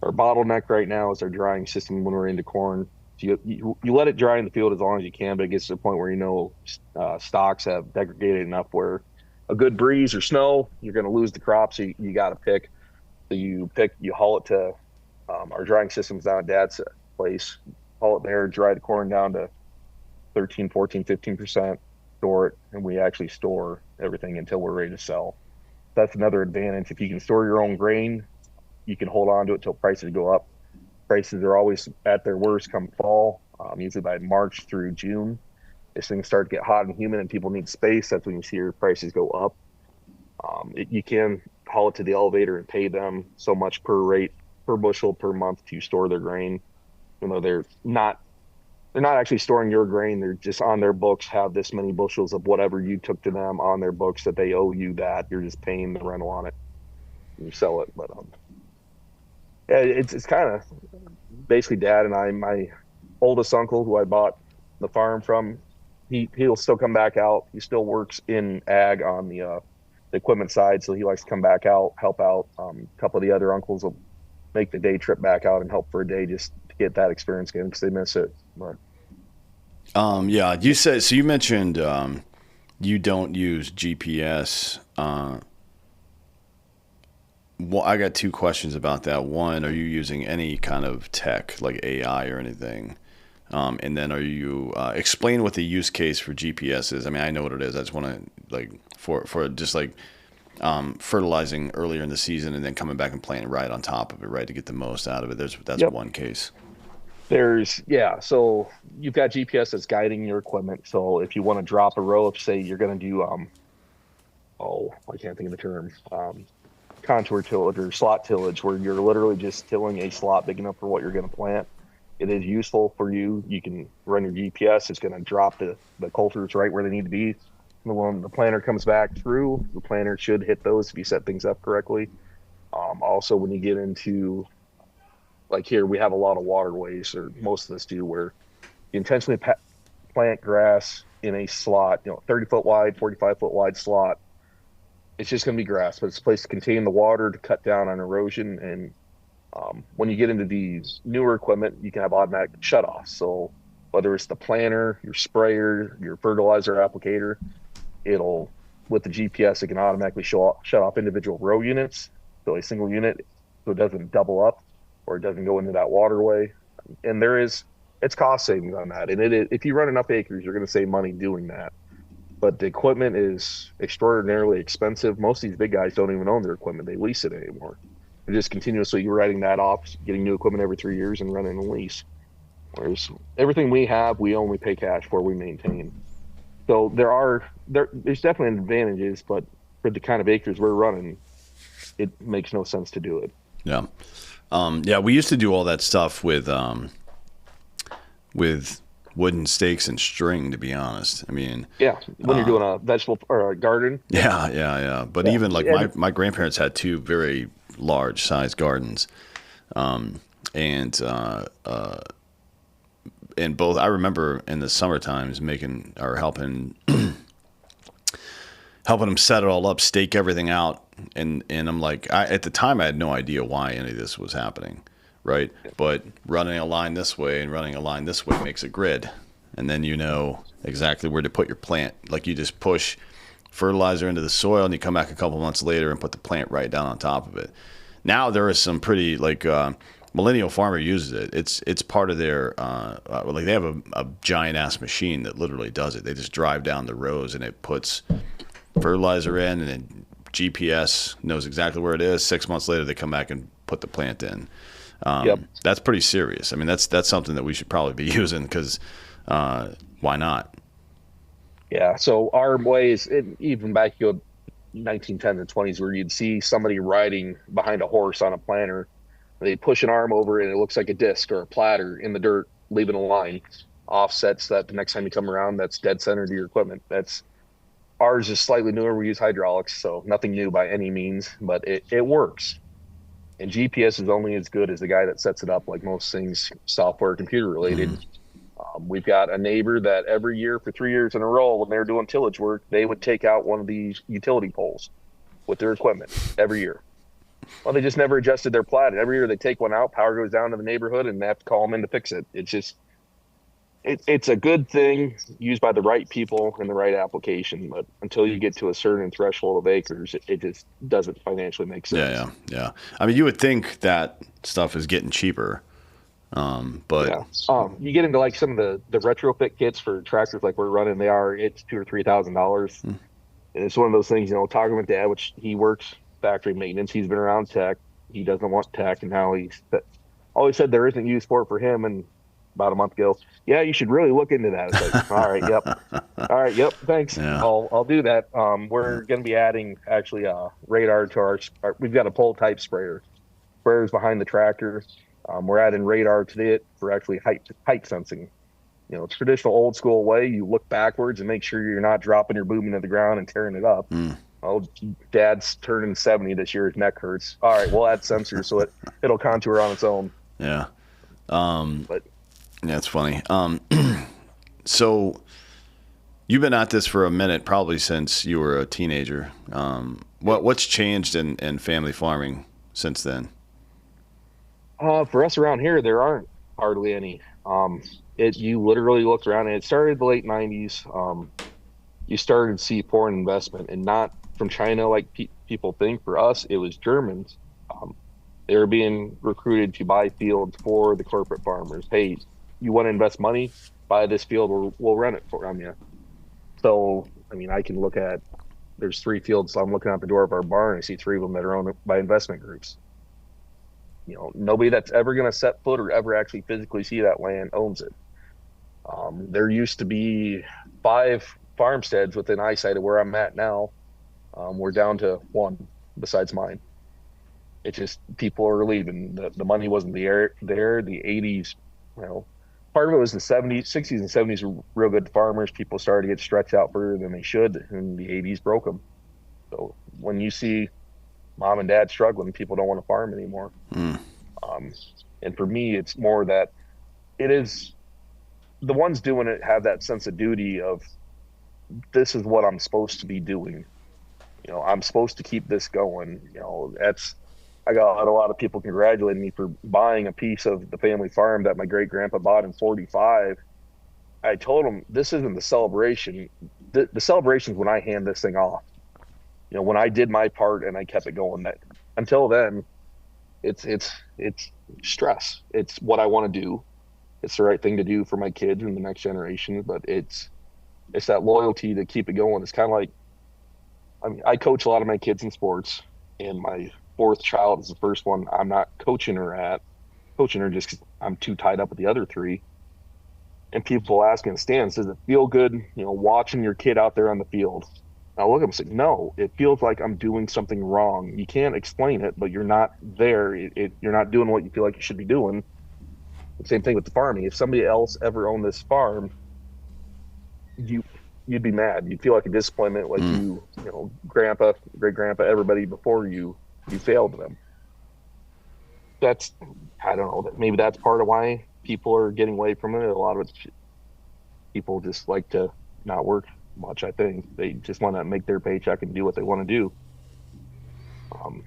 bottleneck right now is our drying system when we're into corn. You let it dry in the field as long as you can, but it gets to the point where stocks have degraded enough where a good breeze or snow, you're going to lose the crop. So you got to pick. So you haul it to our drying system's down at Dad's place. Haul it there, dry the corn down to 13, 14, 15%, store it, and we actually store everything until we're ready to sell. That's another advantage. If you can store your own grain, you can hold on to it till prices go up. Prices are always at their worst come fall, usually by March through June. As things start to get hot and humid and people need space, that's when you see your prices go up. You can haul it to the elevator and pay them so much per rate per bushel per month to store their grain. They're not actually storing your grain. They're just on their books have this many bushels of whatever you took to them on their books that they owe you that. You're just paying the rental on it. You sell it, but yeah, it's kind of basically Dad and I. My oldest uncle, who I bought the farm from, he'll still come back out. He still works in ag on the equipment side, so he likes to come back out, help out. A couple of the other uncles will make the day trip back out and help for a day just to get that experience again because they miss it. But Yeah, you said so. You mentioned you don't use GPS. Well, I got two questions about that. One, are you using any kind of tech like AI or anything And then are you explain what the use case for GPS is? I mean, I know what it is. I just want to like for just like fertilizing earlier in the season and then coming back and planting right on top of it, right, to get the most out of it. That's Yep. one case. So you've got GPS that's guiding your equipment. So if you want to drop a row, if say you're going to do, I can't think of the term, contour tillage or slot tillage, where you're literally just tilling a slot big enough for what you're going to plant. It is useful for you. You can run your GPS. It's going to drop the coulters right where they need to be. When the planter comes back through, the planter should hit those if you set things up correctly. Also, when you get into like here, we have a lot of waterways, or most of us do, where you intentionally plant grass in a slot, 30-foot wide, 45-foot wide slot. It's just going to be grass, but it's a place to contain the water to cut down on erosion. And when you get into these newer equipment, you can have automatic shutoffs. So whether it's the planter, your sprayer, your fertilizer applicator, with the GPS, it can automatically shut off individual row units. So a single unit, so it doesn't double up or it doesn't go into that waterway. And it's cost savings on that. And if you run enough acres, you're going to save money doing that. But the equipment is extraordinarily expensive. Most of these big guys don't even own their equipment. They lease it anymore. They're just continuously writing that off, getting new equipment every 3 years and running a lease. Whereas everything we have, we only pay cash for, we maintain. So there's definitely advantages, but for the kind of acres we're running, it makes no sense to do it. Yeah. We used to do all that stuff with wooden stakes and string, to be honest. I mean, when you're doing a vegetable or a garden. Yeah. But even like my grandparents had two very large sized gardens. And both, I remember in the summer times helping them set it all up, stake everything out. And I'm like, at the time I had no idea why any of this was happening. Right. But running a line this way and running a line this way makes a grid. And then you know exactly where to put your plant. Like you just push fertilizer into the soil and you come back a couple months later and put the plant right down on top of it. Now there is some pretty Millennial Farmer uses it. It's part of their they have a giant ass machine that literally does it. They just drive down the rows and it puts fertilizer in, and then GPS knows exactly where it is. 6 months later, they come back and put the plant in. That's pretty serious. I mean, that's something that we should probably be using because why not? Yeah. So our ways, even back in 1910s and 20s, where you'd see somebody riding behind a horse on a planter. They push an arm over it and it looks like a disc or a platter in the dirt, leaving a line, offsets that the next time you come around, that's dead center to your equipment. Ours is slightly newer. We use hydraulics, so nothing new by any means, but it works. And GPS is only as good as the guy that sets it up, like most things software, computer related. We've got a neighbor that every year for 3 years in a row, when they're doing tillage work, they would take out one of these utility poles with their equipment every year. Well, they just never adjusted their plat. Every year they take one out, power goes down to the neighborhood, and they have to call them in to fix it. It's a good thing used by the right people in the right application, but until you get to a certain threshold of acres, it just doesn't financially make sense. Yeah. I mean, you would think that stuff is getting cheaper, but you get into like some of the retrofit kits for tractors like we're running. It's $2,000 or $3,000, and it's one of those things. Talking with Dad, which he works factory maintenance. He's been around tech. He doesn't want tech, and now he's always said there isn't use for him. And about a month ago, you should really look into that. It's like, all right, yep, thanks. Yeah. I'll do that. We're going to be adding actually radar to our. We've got a pole type sprayers behind the tractor. We're adding radar to it for actually height sensing. Traditional old school way, you look backwards and make sure you're not dropping your boom into the ground and tearing it up. Oh, Dad's turning 70 this year. His neck hurts. All right, we'll add sensors so it'll contour on its own. Yeah. But yeah, it's funny. So you've been at this for a minute, probably since you were a teenager. What's changed in family farming since then? For us around here, there aren't hardly any. You literally look around, and it started in the late 90s. You started to see foreign investment, and not from China like people think. For us, it was Germans. They were being recruited to buy fields for the corporate farmers. Hey, you want to invest money, buy this field, or we'll rent it for you. So, I mean, I can look at, there's 3 fields. So I'm looking out the door of our barn. I see 3 of them that are owned by investment groups. Nobody that's ever going to set foot or ever actually physically see that land owns it. There used to be 5 farmsteads within eyesight of where I'm at now. We're down to 1 besides mine. It's just people are leaving. The money wasn't there. The 80s, part of it was the 70s, 60s, and 70s were real good farmers. People started to get stretched out further than they should, and the 80s broke them. So when you see mom and dad struggling, people don't want to farm anymore. And for me, it's more that it is the ones doing it have that sense of duty of this is what I'm supposed to be doing. I'm supposed to keep this going. I got a lot of people congratulating me for buying a piece of the family farm that my great grandpa bought in 45. I told them this isn't the celebration. The celebration is when I hand this thing off. When I did my part and I kept it going. That until then, it's stress. It's what I want to do. It's the right thing to do for my kids and the next generation. But it's that loyalty to keep it going. It's kind of like, I coach a lot of my kids in sports, and my 4th child is the first one I'm not coaching her just because I'm too tied up with the other 3. And people ask me in the stands, does it feel good, watching your kid out there on the field? And I look at them and say, no, it feels like I'm doing something wrong. You can't explain it, but you're not there. You're not doing what you feel like you should be doing. The same thing with the farming. If somebody else ever owned this farm, you'd be mad. You'd feel like a disappointment, like grandpa, great grandpa, everybody before you failed them. I don't know, maybe that's part of why people are getting away from it. A lot of it, people just like to not work much. I think they just want to make their paycheck and do what they want to do.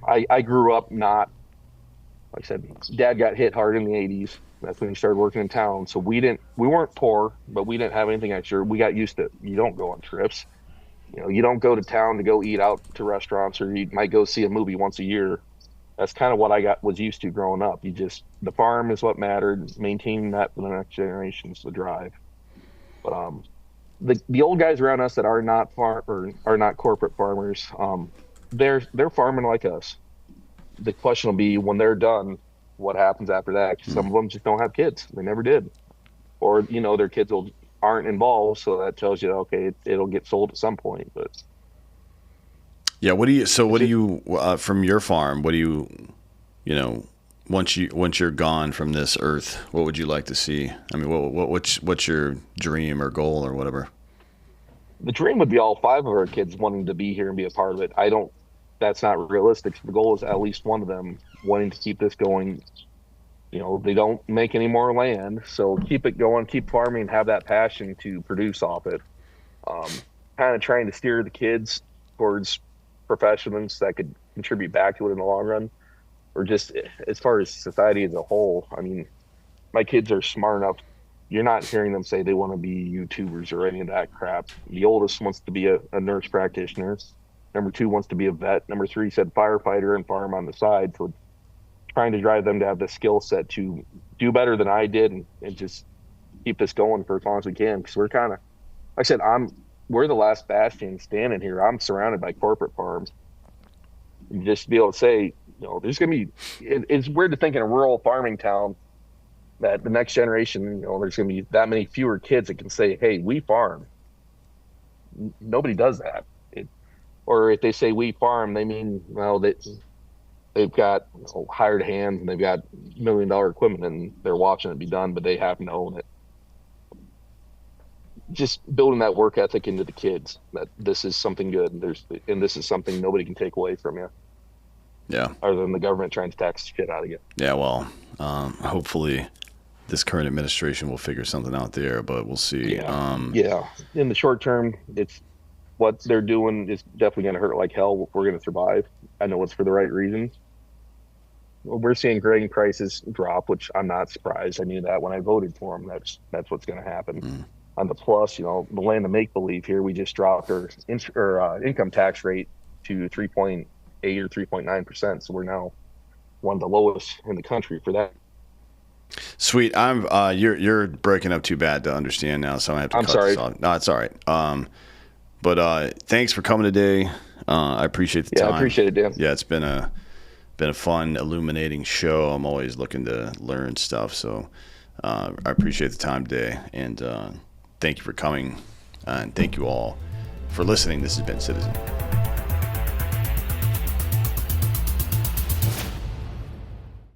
I grew up not, like I said, dad got hit hard in the 80s. That's when he started working in town. So we weren't poor, but we didn't have anything extra. We got used to it. You don't go on trips. You don't go to town to go eat out to restaurants, or you might go see a movie once a year. That's kind of what I was used to growing up. The farm is what mattered. Maintaining that for the next generation is the drive. But the old guys around us that are not are not corporate farmers, they're farming like us. The question will be when they're done, what happens after that? 'Cause some of them just don't have kids. They never did. Or, their kids aren't involved. So that tells you, okay, it'll get sold at some point. But yeah, what do you from your farm, what do you once you're gone from this earth, what would you like to see? I mean, what's your dream or goal or whatever? the dream would be all 5 of our kids wanting to be here and be a part of it. That's not realistic. The goal is at least one of them wanting to keep this going. They don't make any more land, so keep it going, keep farming, have that passion to produce off it. Kind of trying to steer the kids towards professions that could contribute back to it in the long run, or just as far as society as a whole. I mean, my kids are smart enough. You're not hearing them say they want to be YouTubers or any of that crap. The oldest wants to be a nurse practitioner. Number 2 wants to be a vet. Number 3 said firefighter and farm on the side. So trying to drive them to have the skill set to do better than I did and just keep this going for as long as we can. Because we're kind of, like I said, we're the last bastion standing here. I'm surrounded by corporate farms. And just to be able to say, there's going to be, it's weird to think in a rural farming town that the next generation, there's going to be that many fewer kids that can say, hey, we farm. Nobody does that. Or if they say we farm, they mean, well, they've got hired hands and they've got $1 million equipment and they're watching it be done, but they happen to own it. Just building that work ethic into the kids, that this is something good, and this is something nobody can take away from you. Yeah. Other than the government trying to tax the shit out of you. Yeah, well, hopefully this current administration will figure something out there, but we'll see. Yeah. In the short term, it's what they're doing is definitely going to hurt like hell. We're going to survive. I know it's for the right reasons. We're seeing grain prices drop, which I'm not surprised. I knew that when I voted for them. That's what's going to happen. On the plus, the land of make believe here, we just dropped our income tax rate to 3.8 or 3.9%. So we're now one of the lowest in the country for that. Sweet. You're breaking up too bad to understand now, so I have to I'm cut sorry. this off. No, it's all right. But thanks for coming today. I appreciate the Yeah, I time. appreciate it, Dan. Yeah, it's been a fun, illuminating show. I'm always looking to learn stuff, so I appreciate the time today, and thank you for coming, and thank you all for listening. This has been Citizen.